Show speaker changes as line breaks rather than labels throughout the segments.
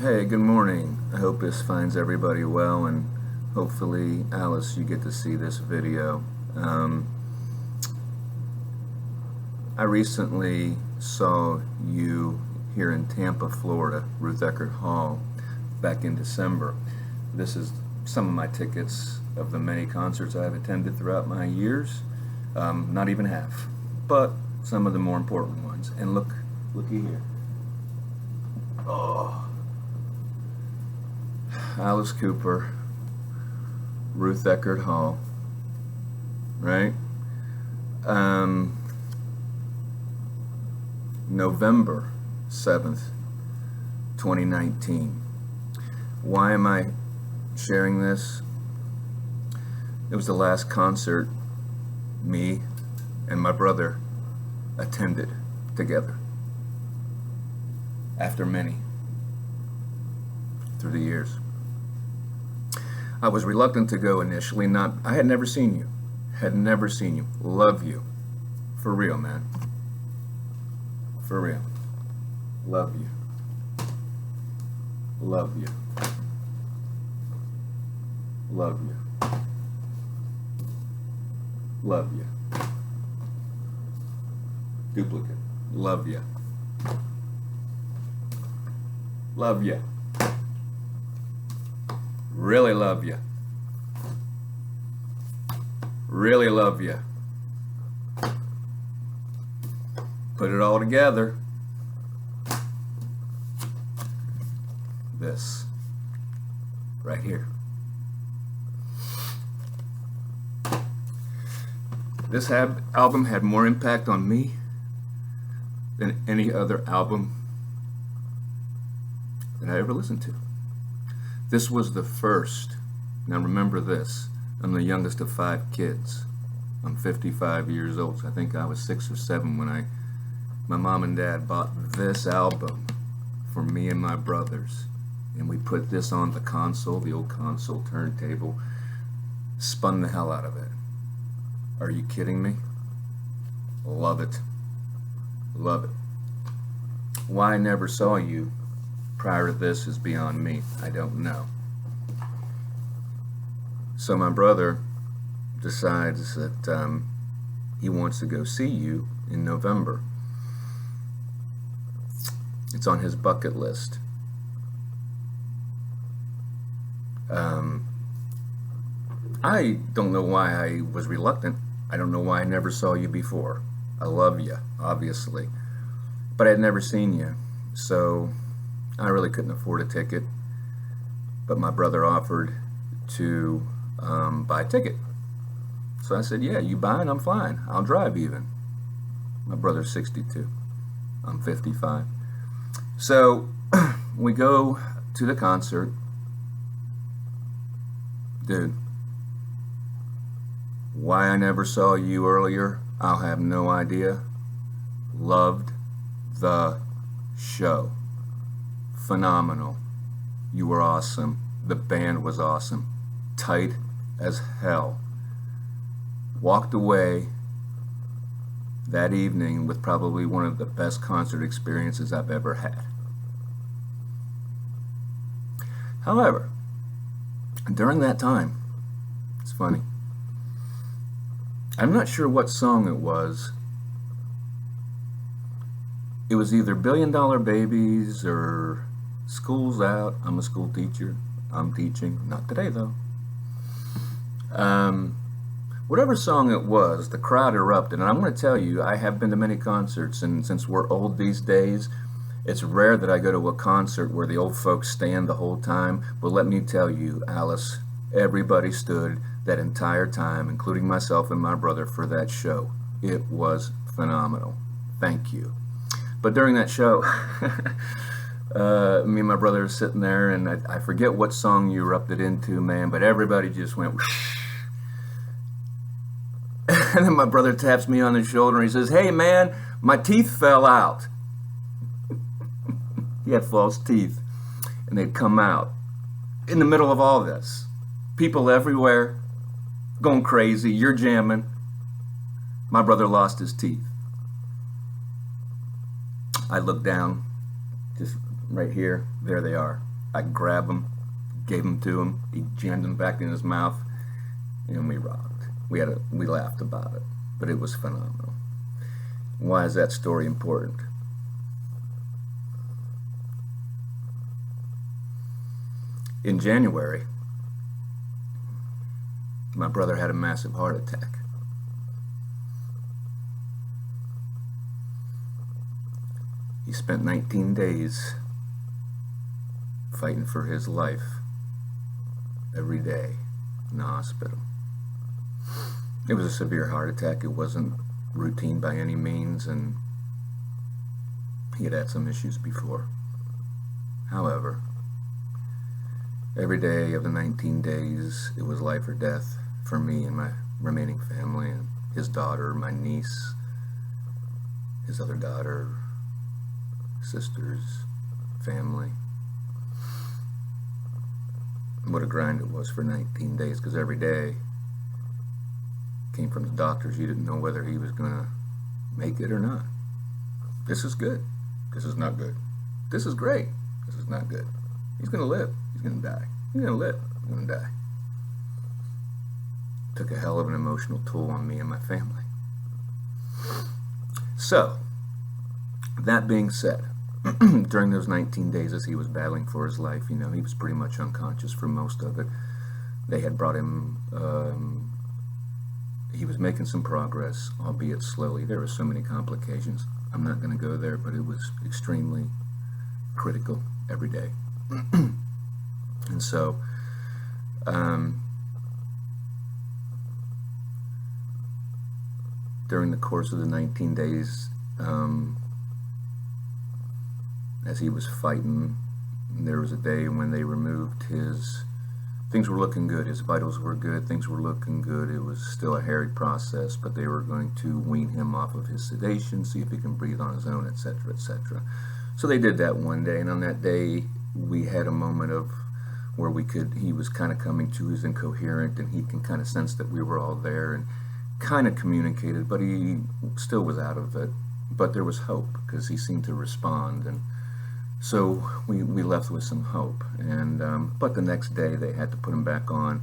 Hey, good morning. I hope this finds everybody well, and hopefully, Alice, you get to see this video. I recently saw you here in Tampa, Florida, Ruth Eckerd Hall, back in December. This is some of my tickets of the many concerts I've attended throughout my years. Not even half, but some of the more important ones. And looky here. Oh. Alice Cooper, Ruth Eckerd Hall, right? November 7th, 2019. Why am I sharing this? It was the last concert me and my brother attended together after many through the years. I was reluctant to go initially. I had never seen you. Love you. For real, man. For real. Love you. Love you. Love you. Love you. Duplicate. Love you. Love you. Really love you. Really love you. Put it all together. This right here. This album had more impact on me than any other album that I ever listened to. This was the first. Now remember this, I'm the youngest of 5 kids. I'm 55 years old, so I think I was 6 or 7 when my mom and dad bought this album for me and my brothers. And we put this on the console, the old console turntable, spun the hell out of it. Are you kidding me? Love it. Love it. Why I never saw you prior to this is beyond me. I don't know. So my brother decides that he wants to go see you in November. It's on his bucket list. I don't know why I was reluctant. I don't know why I never saw you before. I love you, obviously, but I had never seen you, so I really couldn't afford a ticket. But my brother offered to buy a ticket. So I said, yeah, you buying? I'm fine. I'll drive even. My brother's 62. I'm 55. So we go to the concert. Dude, why I never saw you earlier, I'll have no idea. Loved the show. Phenomenal. You were awesome. The band was awesome. Tight as hell. Walked away that evening with probably one of the best concert experiences I've ever had. However, during that time, it's funny, I'm not sure what song it was. It was either Billion Dollar Babies or School's Out. I'm a school teacher. I'm teaching. Not today, though. Whatever song it was, the crowd erupted. And I'm going to tell you, I have been to many concerts, and since we're old these days, it's rare that I go to a concert where the old folks stand the whole time. But let me tell you, Alice, everybody stood that entire time, including myself and my brother, for that show. It was phenomenal. Thank you. But during that show, me and my brother were sitting there, and I forget what song you erupted into, man, but everybody just went whoosh. And then my brother taps me on the shoulder and he says, hey man, my teeth fell out. He had false teeth, and they'd come out in the middle of all this. People everywhere going crazy. You're jamming. My brother lost his teeth. I looked down, just right here. There they are. I grabbed him, gave him to him, he jammed him back in his mouth, and we rocked. We laughed about it, but it was phenomenal. Why is that story important? In January, my brother had a massive heart attack. He spent 19 days fighting for his life every day in the hospital. It was a severe heart attack. It wasn't routine by any means, and he had some issues before. However, every day of the 19 days, it was life or death for me and my remaining family, and his daughter, my niece, his other daughter, sisters, family. What a grind it was for 19 days, because every day came from the doctors. You didn't know whether he was going to make it or not. This is good. This is not good. This is great. This is not good. He's going to live. He's going to die. He's going to live. He's going to die. Took a hell of an emotional toll on me and my family. So, that being said, during those 19 days as he was battling for his life, he was pretty much unconscious for most of it. They had brought him, he was making some progress, albeit slowly. There were so many complications. I'm not going to go there, but it was extremely critical every day. And so, during the course of the 19 days, as he was fighting, there was a day when they removed things were looking good, his vitals were good, things were looking good. It was still a hairy process, but they were going to wean him off of his sedation, see if he can breathe on his own, etc., etc. So they did that one day, and on that day, we had a moment of where he was kind of coming to his incoherent, and he can kind of sense that we were all there and kind of communicated, but he still was out of it. But there was hope, because he seemed to respond, and so we left with some hope. And but the next day they had to put him back on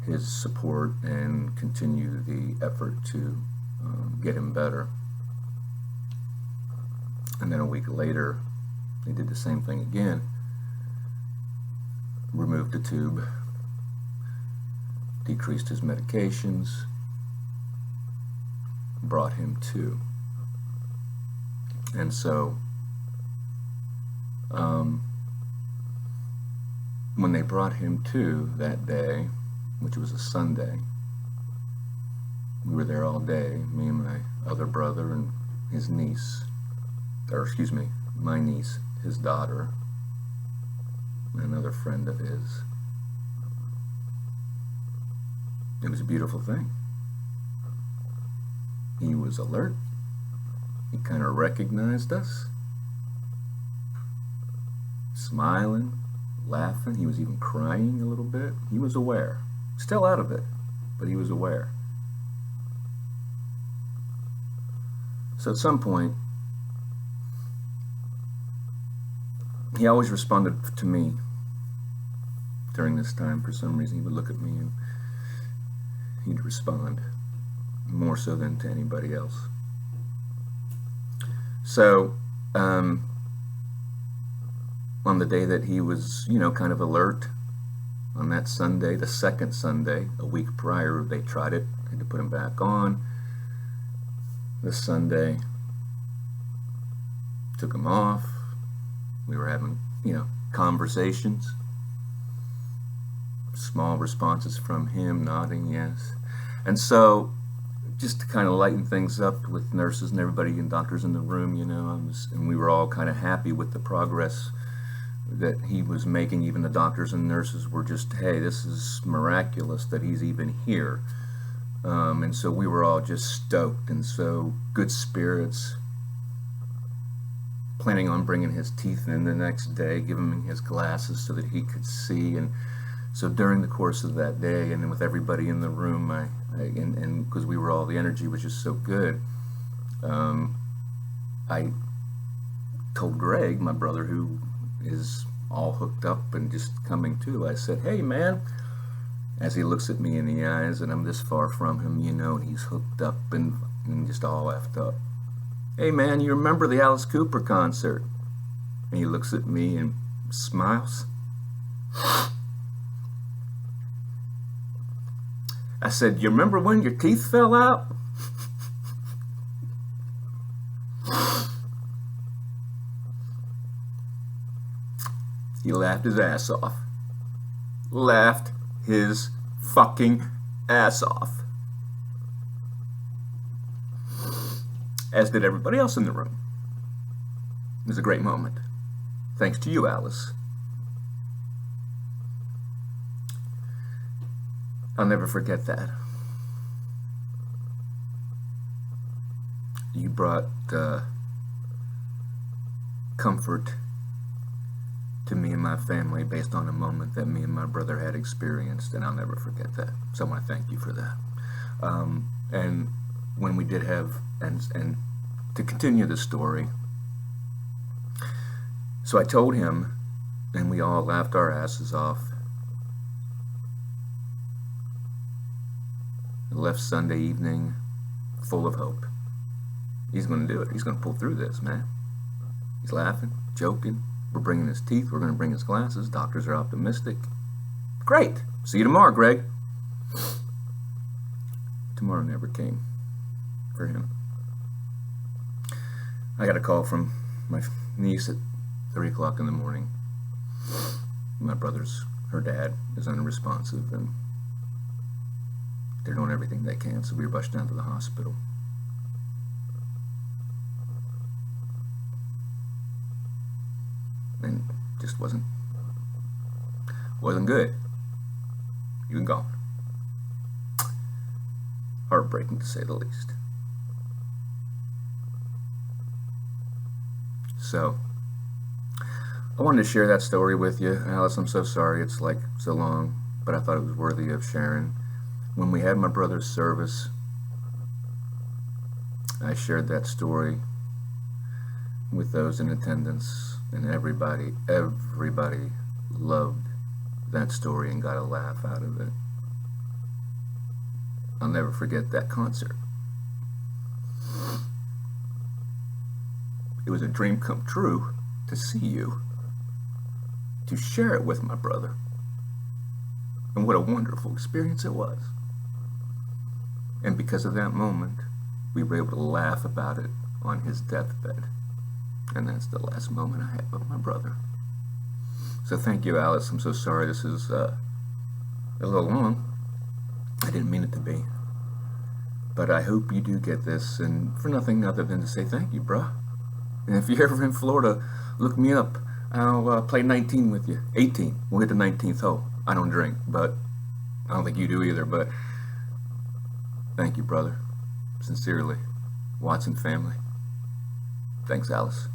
his support and continue the effort to get him better. And then a week later they did the same thing again, removed the tube, decreased his medications, brought him to. And so when they brought him to that day, which was a Sunday, we were there all day, me and my other brother and his niece, or excuse me, my niece, his daughter, and another friend of his. It was a beautiful thing. He was alert. He kind of recognized us, smiling, laughing. He was even crying a little bit. He was aware. Still out of it, but he was aware. So at some point, he always responded to me during this time. For some reason, he would look at me and he'd respond more so than to anybody else. So, on the day that he was, kind of alert, on that Sunday, the second Sunday, a week prior, they tried it, had to put him back on. This Sunday, took him off. We were having, conversations. Small responses from him, nodding yes. And so, just to kind of lighten things up with nurses and everybody and doctors in the room, and we were all kind of happy with the progress that he was making. Even the doctors and nurses were just, hey, this is miraculous that he's even here. And so we were all just stoked, and so good spirits, planning on bringing his teeth in the next day, giving him his glasses so that he could see. And so during the course of that day, and then with everybody in the room, and because we were all, the energy was just so good, I told Greg, my brother, who is all hooked up and just coming to. I said, "Hey, man," as he looks at me in the eyes, and I'm this far from him, you know, and he's hooked up and just all effed up. "Hey, man, you remember the Alice Cooper concert?" And he looks at me and smiles. I said, "You remember when your teeth fell out?" He laughed his ass off. Laughed his fucking ass off. As did everybody else in the room. It was a great moment. Thanks to you, Alice. I'll never forget that. You brought comfort to me and my family based on a moment that me and my brother had experienced, and I'll never forget that. So I want to thank you for that. And when we did have, and to continue the story, so I told him, and we all laughed our asses off. I left Sunday evening full of hope. He's going to do it. He's going to pull through this, man. He's laughing, joking. We're bringing his teeth. We're going to bring his glasses. Doctors are optimistic. Great. See you tomorrow, Greg. Tomorrow never came for him. I got a call from my niece at 3 o'clock in the morning. My her dad is unresponsive, and they're doing everything they can, so we were rushed down to the hospital. And just wasn't good. He was gone. Heartbreaking, to say the least. So I wanted to share that story with you, Alice. I'm so sorry it's like so long, but I thought it was worthy of sharing. When we had my brother's service, I shared that story with those in attendance, and everybody loved that story and got a laugh out of it. I'll never forget that concert. It was a dream come true to see you, to share it with my brother, and what a wonderful experience it was. And because of that moment, we were able to laugh about it on his deathbed. And that's the last moment I had with my brother. So thank you, Alice. I'm so sorry this is a little long. I didn't mean it to be. But I hope you do get this, and for nothing other than to say thank you, bruh. And if you're ever in Florida, look me up. I'll play 19 with you. 18. We'll hit the 19th hole. I don't drink, but I don't think you do either. But thank you, brother. Sincerely. Watson family. Thanks, Alice.